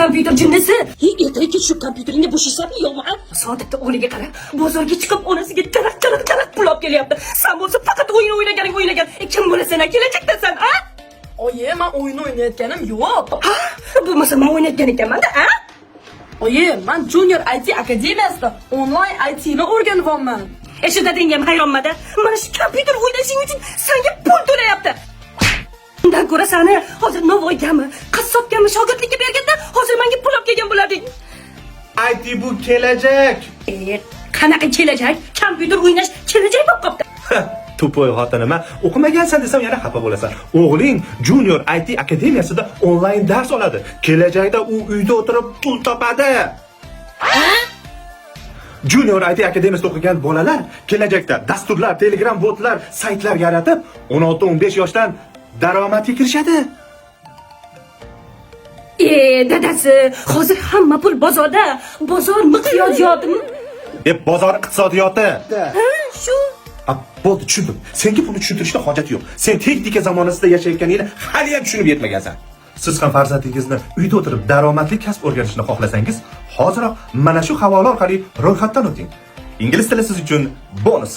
kompyuter jinnisi. Ertaga shu kompyuteringni bo'shaysami yo'qmi? Soatda o'g'liga qara. Bozorga chiqib onasiga tarak pul olib kelyapti. Sen bo'lsa faqat o'yin o'ynagan. Kim bo'lasan kelajakda sen, a? Oyi, men o'yin o'ynayotganim yo'q. Ha? Bo'lmasa men o'ynayotgan ekanman-da, a? Oyi, men Junior IT akademiyasida onlayn IT ni o'rganyapman. Shu dadang ham hayronmada. Mana shu kompyuter o'ynashing uchun senga pul to'layapti. Undan ko'ra seni hozir Navoiygami, qassobgami shogirdlikka berganda hozir menga pul olib kelgan bo'larding. IT bu kelajak. Qanaqa kelajak? Kompyuter o'ynash kelajak bo'lib qopti. Tupoy xotinim, o'qimagansan desam yana xafa bo'lasan. O'g'ling Junior IT akademiyasida onlayn dars oladi. Kelajakda u uyda o'tirib pul topadi. Junior IT akademiyasida o'qigan bolalar kelajakda dasturlar, Telegram botlar, saytlar yaratib, 16-15 yoshdan daromadga kirishadi. Dadasi, hozir hamma pul bozorda. Bozor miqyosiyotimi? Bozor iqtisodiyoti. Shu. Bo'ldi, tushundim. Senga buni tushuntirishga hojat yo'q. Sen texnika zamonasida yashayotganingni hali ham tushunib yetmagansan. Siz ham farzandingizni uyda o'tirib daromadli kasb o'rganishni xohlasangiz, hoziroq mana shu havola orqali ro'yxatdan o'ting. Ingliz tili siz uchun bonus.